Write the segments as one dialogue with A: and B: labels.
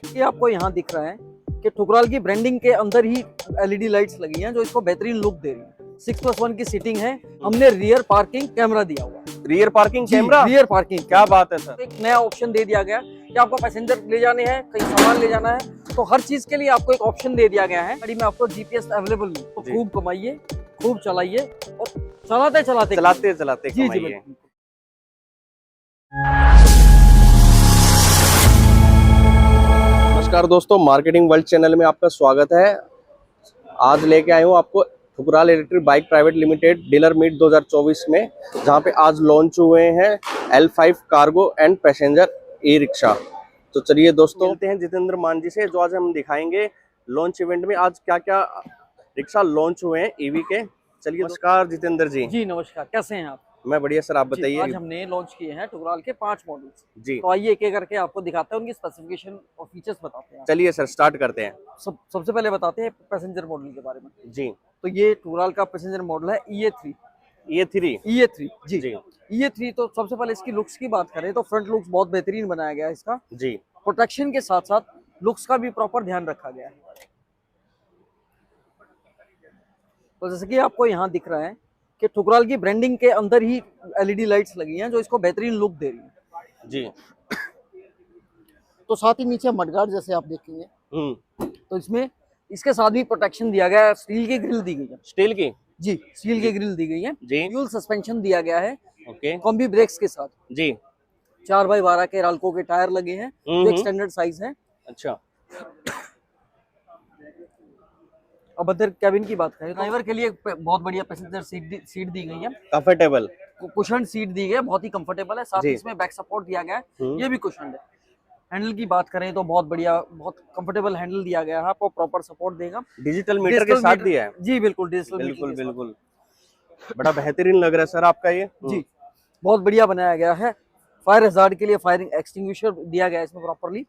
A: ये आपको यहाँ दिख रहा है कि ठुकराल की ब्रांडिंग के अंदर ही एलईडी लाइट्स लगी हैं जो इसको बेहतरीन लुक दे रही है। 6+1 की सीटिंग है। हमने रियर पार्किंग कैमरा दिया हुआ है।
B: Rear parking camera,
A: rear parking,
B: क्या बात है सर।
A: एक नया ऑप्शन दे दिया गया कि आपको पैसेंजर ले जाने हैं, कहीं सामान ले जाना है, तो हर चीज के लिए आपको एक ऑप्शन दे दिया गया है। गाड़ी में आपको जीपीएस अवेलेबल नहीं, तो खूब कमाइए, खूब चलाइए और चलाते चलाते
B: कमाइए। नमस्कार दोस्तों, मार्केटिंग वर्ल्ड चैनल में आपका स्वागत है। आज लेके आए हूँ आपको Thukral electric bike private limited dealer meet 2024 में, जहाँ पे आज लॉन्च हुए हैं L5 cargo and passenger e rickshaw. तो चलिए दोस्तों, मिलते हैं जितेंद्र मान जी से, जो आज हम दिखाएंगे लॉन्च इवेंट में आज क्या क्या रिक्शा लॉन्च हुए हैं ईवी के। चलिए, नमस्कार जितेंद्र जी।
A: जी नमस्कार, कैसे हैं आप?
B: मैं बढ़िया सर, आप बताइए।
A: आज हमने लॉन्च किए हैं ठुकराल के 5 मॉडल्स
B: जी,
A: तो आइए एक एक करके आपको दिखाते हैं, उनकी स्पेसिफिकेशन और फीचर्स बताते हैं।
B: चलिए सर स्टार्ट करते हैं।
A: सबसे पहले बताते हैं पैसेंजर मॉडल के बारे में।
B: जी,
A: तो ये ठुकराल का पैसेंजर मॉडल है EA3 जी। EA3 तो सबसे पहले इसकी लुक्स की बात करें तो फ्रंट लुक्स बहुत बेहतरीन बनाया गया है इसका
B: जी।
A: प्रोटेक्शन के साथ साथ लुक्स का भी प्रॉपर ध्यान रखा गया है। तो जैसे कि आपको यहाँ दिख रहा है कि ठुकराल की ब्रांडिंग के अंदर ही एलईडी लाइट्स लगी हैं जो इसको बेहतरीन लुक दे रही है
B: जी।
A: तो साथ ही नीचे मडगार्ड जैसे आप देखेंगे तो इसमें इसके साथ भी प्रोटेक्शन दिया गया है। स्टील की ग्रिल दी गई है।
B: स्टील की
A: स्टील की ग्रिल दी गई है
B: जी।
A: ड्यूल सस्पेंशन दिया गया है
B: ओके।
A: कॉम्बी ब्रेक्स के साथ
B: जी।
A: 4x12 के राल्को के टायर लगे हैं जो एक स्टैंडर्ड साइज है।
B: अच्छा।
A: अब अंदर कैबिन की बात करें, ड्राइवर के लिए बहुत बढ़िया पैसेंजर सीट दी गई है।
B: कंफर्टेबल
A: कुशन सीट दी गई है, बहुत ही कंफर्टेबल है। साथ ही इसमें बैक सपोर्ट दिया गया है, ये भी कुशन है। हैंडल की बात करें तो बहुत बढ़िया, बहुत कंफर्टेबल हैंडल दिया गया है, आपको प्रॉपर सपोर्ट देगा।
B: डिजिटल मीटर के साथ दिया है
A: जी, बिल्कुल डिजिटल
B: बिल्कुल। बड़ा बेहतरीन लग रहा है सर आपका ये।
A: जी, बहुत बढ़िया बनाया गया है। फायर हजार्ड के लिए फायरिंग एक्सटिंग्विशर दिया गया है इसमें प्रॉपरली।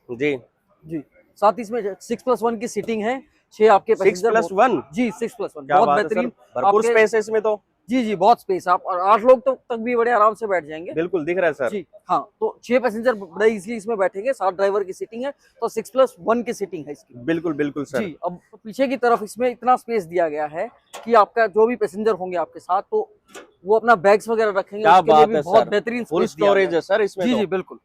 A: जी। साथ ही इसमें 6+1 की सीटिंग है। 6 आपके
B: 6+1
A: जी, 6+1
B: क्या
A: बहुत
B: बात है
A: बेहतरीन,
B: भरपूर स्पेस है इसमें तो।
A: जी, बहुत स्पेस, आप 8 लोग तक भी बड़े आराम से बैठ जाएंगे।
B: बिल्कुल दिख रहा है सर।
A: जी हाँ, तो 6 पैसेंजर बड़े इजीली इसमें बैठेंगे। 7 ड्राइवर की सीटिंग है, तो 6+1 की सीटिंग है इसकी।
B: बिल्कुल सर।
A: जी, अब पीछे की तरफ इसमें इतना स्पेस दिया गया है कि आपका जो भी पैसेंजर होंगे आपके साथ, तो वो अपना बैग्स वगैरह रखेंगे, उसके लिए भी बहुत बेहतरीन
B: फुल स्टोरेज है सर इसमें।
A: जी, बिल्कुल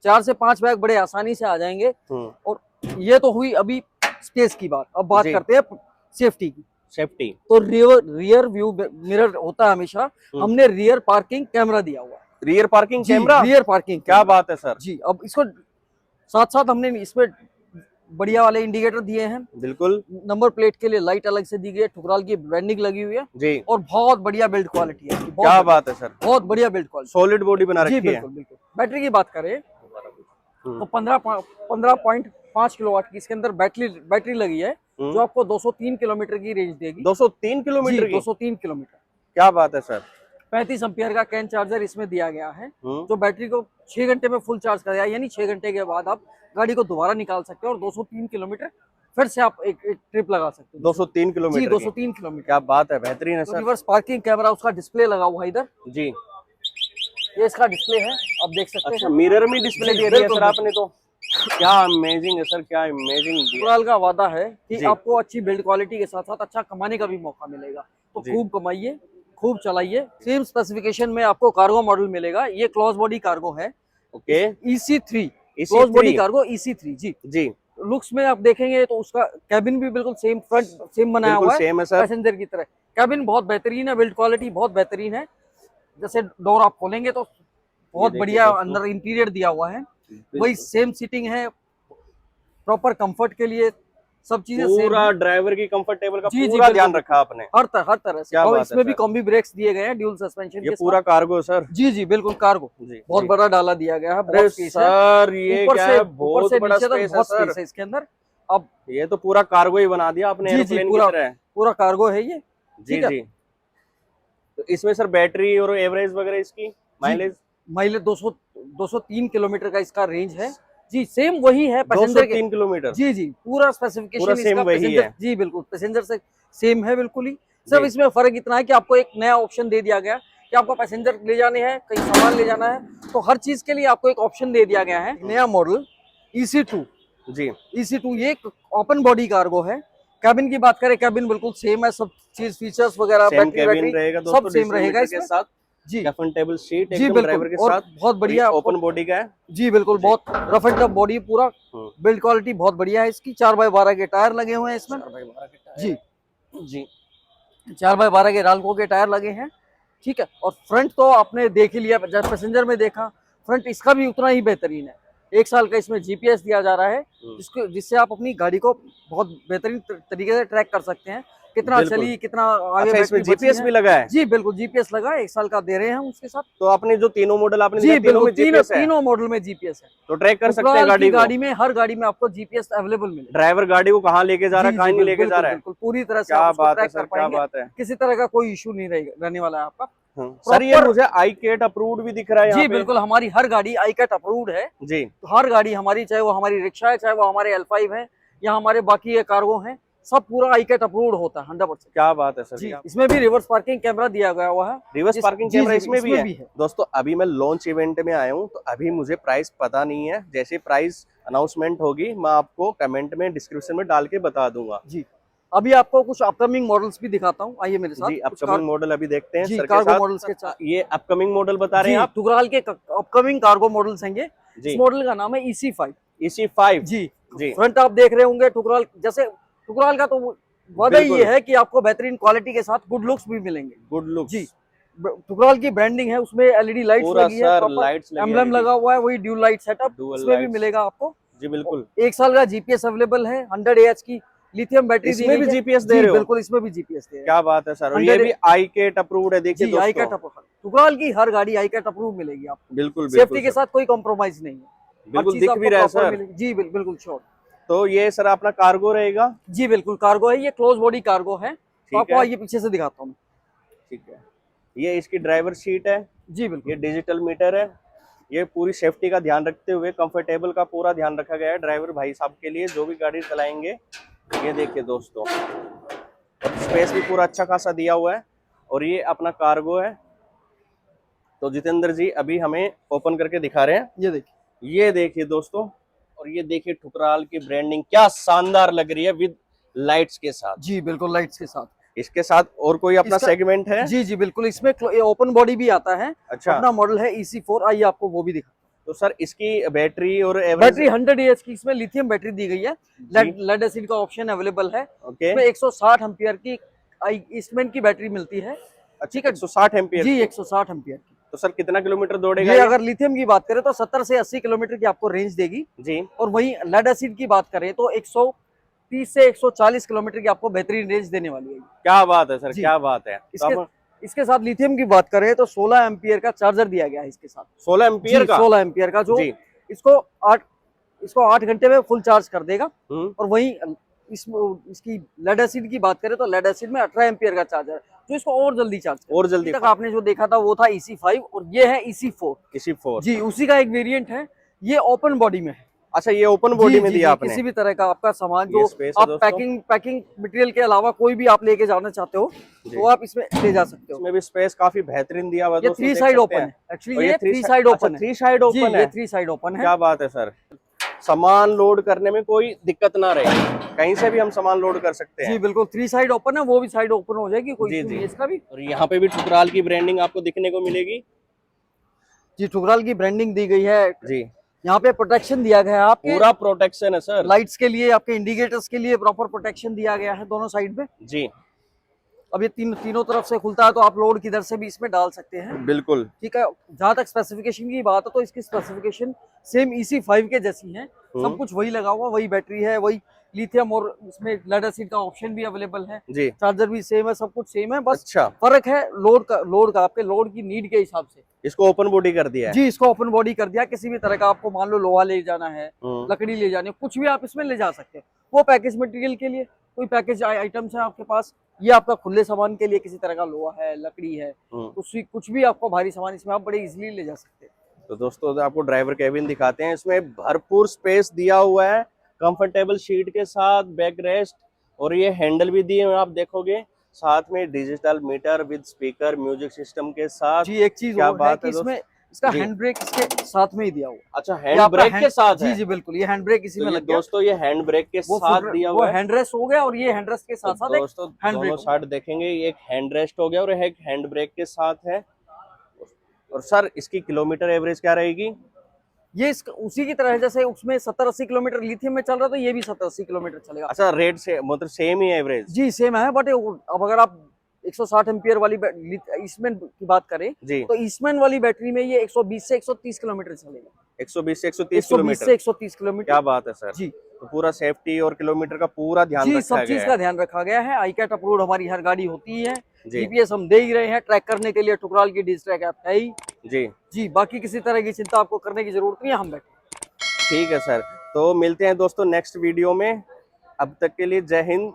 A: 4 से 5 बैग बड़े आसानी से आ जाएंगे। और ये तो हुई अभी स्पेस की बात। अब बात करते हैं सेफ्टी की। तो रियर व्यू मिरर होता है हमेशा। हमने रियर पार्किंग कैमरा दिया हुआ है।
B: Rear parking camera,
A: rear parking,
B: क्या बात है सर।
A: जी, अब इसको साथ हमने इसमें बढ़िया वाले इंडिकेटर दिए हैं।
B: बिल्कुल।
A: नंबर प्लेट के लिए लाइट अलग से दी गई है, ठुकराल की ब्रांडिंग लगी हुई है
B: जी।
A: और बहुत बढ़िया बिल्ड क्वालिटी है।
B: क्या बात है सर,
A: बहुत बढ़िया बिल्ड क्वालिटी,
B: सॉलिड बॉडी बना रखी है।
A: बिल्कुल। बैटरी की बात करें तो 15.5 किलोवाट की इसके अंदर बैटरी लगी है जो आपको 203 किलोमीटर की रेंज देगी।
B: 203 किलोमीटर की?
A: 203 किलोमीटर,
B: क्या बात है सर।
A: 35 एम्पियर का कैन चार्जर इसमें दिया गया है जो बैटरी को 6 घंटे में फुल चार्ज करेगा। यानी 6 घंटे के बाद आप गाड़ी को दोबारा निकाल सकते हो और 203 किलोमीटर फिर से आप एक ट्रिप लगा सकते हो।
B: 203 किलोमीटर?
A: जी, 203 किलोमीटर।
B: क्या बात है, बेहतरीन है सर।
A: रिवर्स पार्किंग कैमरा, उसका डिस्प्ले लगा हुआ है इधर
B: जी।
A: ये इसका डिस्प्ले है, आप देख सकते हैं।
B: मिरर में डिस्प्ले दे दिया है सर आपने, तो क्या अमेजिंग है सर, क्या अमेजिंग।
A: ठुकराल का वादा है कि आपको अच्छी बिल्ड क्वालिटी के साथ साथ अच्छा कमाने का भी मौका मिलेगा, तो खूब कमाइए, खूब चलाइए। सेम स्पेसिफिकेशन में आपको कार्गो मॉडल मिलेगा। ये क्लोज बॉडी कार्गो है।
B: Okay.
A: EC3 close body cargo EC3 जी। लुक्स में आप देखेंगे तो उसका कैबिन भी बिल्कुल सेम, फ्रंट सेम बनाया हुआ है पैसेंजर की तरह। कैबिन बहुत बेहतरीन है, बिल्ड क्वालिटी बहुत बेहतरीन है। जैसे डोर आप खोलेंगे तो बहुत बढ़िया अंदर इंटीरियर दिया हुआ है। वही सेम सीटिंग है, प्रॉपर कंफर्ट के लिए सब चीजें
B: पूरा ड्राइवर की कंफर्टेबल का पूरा ध्यान रखा आपने
A: हर तरह से। और इसमें भी कॉम्बी ब्रेक्स दिए गए हैं ड्यूल सस्पेंशन।
B: ये पूरा कार्गो सर?
A: जी, बिल्कुल कार्गो। बहुत बड़ा डाला दिया गया है, बहुत स्पेस है
B: सर। ये क्या है, बहुत बड़ा स्पेस है सर
A: इसके अंदर। अब
B: ये तो पूरा कार्गो ही बना दिया आपने, एयरप्लेन की तरह। पूरा
A: कार्गो है ये।
B: जी। तो इसमें सर बैटरी और एवरेज वगैरह इसकी
A: माइलेज 203 किलोमीटर का इसका रेंज है जी। सेम वही है पैसेंजर के
B: 3 किलोमीटर।
A: जी, पूरा स्पेसिफिकेशन इसका
B: पैसेंजर
A: जी बिल्कुल पैसेंजर से सेम है बिल्कुल ही। सब इसमें फर्क इतना है कि आपको एक नया ऑप्शन दे दिया गया कि आपको पैसेंजर ले जाने हैं, कहीं सामान ले जाना है, तो हर चीज के लिए आपको एक ऑप्शन दे दिया गया है। नया मॉडल EC2
B: जी।
A: EC2 ये ओपन बॉडी कार्गो है। कैबिन की बात करें, कैबिन बिल्कुल सेम है, सब चीज फीचर्स वगैरह
B: सेम कैबिन रहेगा दोस्तों,
A: सब सेम रहेगा
B: के साथ
A: जी।
B: कंफर्टेबल सीट
A: जी
B: एकदम ड्राइवर के साथ,
A: बहुत बढ़िया
B: ओपन बॉडी का है
A: जी, बिल्कुल बहुत रफ एंड टफ बॉडी, पूरा बिल्ड क्वालिटी बहुत बढ़िया है इसकी। 4x12 के टायर लगे हुए हैं इसमें जी
B: जी।
A: 4x12 के राल्को के टायर लगे हैं, ठीक है। और फ्रंट तो आपने देख ही लिया, जब पैसेंजर में देखा, फ्रंट इसका भी उतना ही बेहतरीन है। 1 साल का इसमें GPS दिया जा रहा है, जिससे आप अपनी गाड़ी को बहुत बेहतरीन तरीके से ट्रैक कर सकते हैं, कितना चली, कितना आगे।
B: अच्छा, इसमें GPS भी लगा है?
A: जी बिल्कुल, GPS लगा है, 1 साल का दे रहे हैं हम उसके साथ।
B: तो आपने जो तीनों मॉडल आपने
A: जी
B: तीनों में GPS है?
A: तीनों मॉडल में GPS है,
B: तो ट्रैक कर सकते हैं गाड़ी
A: में, हर गाड़ी में आपको GPS अवेलेबल मिलेगा।
B: ड्राइवर गाड़ी को कहाँ लेके जा रहा है, कहाँ नहीं लेके जा रहा है,
A: बिल्कुल पूरी तरह से
B: क्या
A: आप
B: बात है
A: ट्रैक
B: सर,
A: कर पाएंगे।
B: क्या बात है।
A: किसी तरह का कोई इशू नहीं रहने वाला है आपका।
B: सर ये मुझे iCAT अप्रूव्ड भी दिख रहा है यहाँ
A: जी
B: पे।
A: बिल्कुल, हमारी हर गाड़ी iCAT अप्रूव्ड है
B: जी।
A: हर गाड़ी हमारी, चाहे वो हमारी रिक्शा है, चाहे वो हमारे L5 है, या हमारे बाकी ये कार्गो हैं, सब पूरा iCAT अप्रूव्ड होता है 100%।
B: क्या बात है सर
A: जी। इसमें भी रिवर्स पार्किंग कैमरा दिया गया हुआ है।
B: रिवर्स पार्किंग कैमरा इसमें भी है दोस्तों। अभी मैं लॉन्च इवेंट में आया हूँ, तो अभी मुझे प्राइस पता नहीं है, जैसे प्राइस अनाउंसमेंट होगी मैं आपको कमेंट में, डिस्क्रिप्शन में डाल के बता दूंगा
A: जी। अभी आपको कुछ अपकमिंग मॉडल्स भी दिखाता हूँ, आइए मेरे साथ।
B: जी, अपकमिंग मॉडल अभी देखते हैं
A: जी,
B: सर
A: कार्गो
B: के
A: मॉडल्स के साथ।
B: ये अपकमिंग मॉडल बता रहे हैं आप?
A: टुकराल के अपकमिंग कार्गो मॉडल्स हैं ये। इस मॉडल का नाम है EC5।
B: EC5
A: जी जी। फ्रंट आप देख रहे होंगे टुकराल, जैसे टुकराल का तो वादा ये है कि आपको बेहतरीन क्वालिटी के साथ गुड लुक्स भी मिलेंगे।
B: गुड लुक्स
A: जी। टुकराल की ब्रांडिंग है, उसमें LED लाइट्स लगी है, एम्ब्लम लगा हुआ है, वही ड्यूल लाइट सेटअप इसमें भी मिलेगा आपको।
B: जी बिल्कुल।
A: 1 साल का GPS अवेलेबल है, 100 AH की लिथियम बैटरी
B: इसमें भी GPS दे रहे हो?
A: बिल्कुल, इसमें भी GPS दे रहे हैं।
B: क्या बात है सर, ये भी iCAT अप्रूव्ड है, देखिए दोस्तों।
A: iCAT अप्रूव्ड, टुकराल की हर गाड़ी iCAT अप्रूव मिलेगी आपको।
B: बिल्कुल
A: सेफ्टी के साथ कोई कॉम्प्रोमाइज नहीं है,
B: बिल्कुल दिख भी रहा है सर।
A: जी बिल्कुल श्योर।
B: तो ये सर अपना कार्गो रहेगा?
A: जी बिल्कुल कार्गो है, ये क्लोज बॉडी कार्गो है। तो आपको आइए पीछे से दिखाता हूँ।
B: ठीक है, ये इसकी ड्राइवर सीट है।
A: जी बिल्कुल।
B: ये डिजिटल मीटर है। ये पूरी सेफ्टी का ध्यान रखते हुए कंफर्टेबल का पूरा ध्यान रखा गया है ड्राइवर भाई साहब के लिए, जो भी गाड़ी चलाएंगे। ये देखिए दोस्तों, स्पेस भी पूरा अच्छा खासा दिया हुआ है। और ये अपना कार्गो है। तो जितेंद्र जी अभी हमें ओपन करके दिखा रहे हैं। ये देखिए दोस्तों, और ये देखिए ठुकराल की ब्रांडिंग क्या शानदार लग रही है विद लाइट्स के साथ।
A: जी बिल्कुल, लाइट्स के साथ।
B: इसके साथ और कोई अपना सेगमेंट है?
A: जी जी बिल्कुल, इसमें ओपन बॉडी भी आता है।
B: अच्छा।
A: अपना मॉडल है EC4, आइए आपको वो भी दिखा।
B: तो सर इसकी बैटरी और
A: बैटरी 100 AH की इसमें लिथियम बैटरी दी गई है। लेड एसिड का ऑप्शन अवेलेबल है। इसमें 160 एम्पियर की ईस्टमैन की बैटरी मिलती है। ठीक है,
B: 160 एम्पियर
A: जी, 160 एम्पियर की।
B: तो सर कितना किलोमीटर दौड़ेगा
A: ये? अगर लिथियम की बात करें तो 70 से 80 किलोमीटर की आपको रेंज देगी
B: जी। और
A: वहीं लेड एसिड की बात करें तो 130 से 140 किलोमीटर की आपको बेहतरीन रेंज देने वाली है।
B: क्या बात है सर, क्या बात है।
A: इसके साथ लिथियम की बात करें तो 16 एम्पियर का चार्जर दिया गया है इसके साथ।
B: 16 एम्पियर का?
A: 16 एम्पियर का, जो इसको 8 घंटे में फुल चार्ज कर देगा। और वहीं इसकी लेड एसिड की बात करें तो लेड एसिड में 18 एम्पियर का चार्जर है, तो इसको और जल्दी चार्ज
B: और जल्दी
A: तक आपने जो देखा था वो था EC5, और ये है EC4 जी, उसी का एक वेरिएंट है। ये ओपन बॉडी में है।
B: अच्छा, ये ओपन बॉडी में दिया आपने?
A: किसी भी तरह का आपका सामान जो आप पैकिंग मटेरियल के अलावा कोई भी आप लेके जाना चाहते हो तो आप इसमें ले जा सकते हो।
B: इसमें भी स्पेस काफी बेहतरीन दिया हुआ है।
A: ये 3 साइड ओपन है। एक्चुअली ये 3 साइड ओपन है।
B: 3 साइड ओपन है।
A: 3 साइड ओपन है।
B: क्या बात है सर, सामान लोड करने में कोई दिक्कत ना रहे, कहीं से भी हम सामान लोड कर सकते हैं।
A: जी बिल्कुल, 3 साइड ओपन है, वो भी साइड ओपन हो जाएगी, कोई इशू नहीं है इसका भी।
B: और यहाँ पे भी ठुकराल की ब्रांडिंग आपको दिखने को मिलेगी।
A: जी, ठुकराल की ब्रांडिंग दी गई है
B: जी।
A: यहाँ पे प्रोटेक्शन दिया गया है आपके,
B: पूरा प्रोटेक्शन है सर।
A: लाइट्स के लिए, आपके इंडिकेटर्स के लिए प्रॉपर प्रोटेक्शन दिया गया है दोनों साइड में
B: जी।
A: अब ये तीनों तरफ से खुलता है, तो आप लोड किधर से भी इसमें डाल सकते हैं।
B: बिल्कुल
A: ठीक है। जहां तक स्पेसिफिकेशन की बात है तो इसकी स्पेसिफिकेशन सेम EC5 के जैसी है। सब कुछ वही लगा हुआ, वही बैटरी है, वही लिथियम, और इसमें लेड एसिड का ऑप्शन भी अवेलेबल है जी। चार्जर भी सेम है, सब कुछ सेम है, बस अच्छा फर्क है लोड का आपके लोड की नीड के हिसाब से
B: इसको ओपन बॉडी कर दिया है।
A: जी, इसको ओपन बॉडी कर दिया। किसी भी तरह का आपको मान लो लोहा ले जाना है, लकड़ी ले जानी है, कुछ भी आप इसमें ले जा सकते हैं। वो पैकेज मटेरियल के लिए कोई पैकेज आइटम्स है आपके पास, ये आपका खुले सामान के लिए किसी तरह का लोहा है, लकड़ी है, कुछ भी आपको भारी सामान इसमें आप बड़े इजीली ले जा सकते हैं।
B: तो दोस्तों आपको ड्राइवर केबिन दिखाते हैं। इसमें भरपूर स्पेस दिया हुआ है, कंफर्टेबल सीट के साथ, बैक रेस्ट, और ये हैंडल भी दिए हुए आप देखोगे, साथ में digital meter with speaker, music system के साथ।
A: जी, एक चीज और है कि इसमें इसका हैंड ब्रेक इसके साथ में ही दिया हुआ।
B: अच्छा, हैंड ब्रेक के साथ
A: जी जी बिल्कुल, ये हैंड ब्रेक इसी में लग गया
B: दोस्तों, ये हैंड ब्रेक के साथ दिया हुआ है।
A: वो हैंड रेस्ट हो गया और ये हैंड रेस्ट के साथ साथ
B: दोस्तों दोनों साइड देखेंगे, ये एक हैंड रेस्ट हो गया और एक हैंड ब्रेक के साथ है। और सर इसकी किलोमीटर एवरेज क्या रहेगी?
A: ये उसी की तरह है, जैसे उसमें 70-80 किलोमीटर लिथियम में चल रहा था, ये भी 70-80 किलोमीटर चलेगा।
B: अच्छा, रेट से मतलब सेम ही एवरेज?
A: जी सेम है, बट अब अगर आप 160 एम्पियर वाली ईस्टमैन की बात करें जी, तो ईस्टमैन वाली बैटरी में ये 120 से 130 किलोमीटर चलेगा।
B: 120 से 130 किलोमीटर?
A: 130 किलोमीटर।
B: क्या बात है सर
A: जी।
B: तो पूरा सेफ्टी और किलोमीटर का पूरा ध्यान
A: जी,
B: रखा
A: सब चीज का ध्यान रखा गया है। आईकैट अप्रूव्ड हमारी हर गाड़ी होती है, जीपीएस हम दे ही रहे हैं, ट्रैक करने के लिए ठुकराल की डिजिट्रैक ऐप है ही। जी जी, बाकी किसी तरह की चिंता आपको करने की जरूरत नहीं है, हम बैठे।
B: ठीक है सर, तो मिलते हैं दोस्तों नेक्स्ट वीडियो में। अब तक के लिए जय हिंद,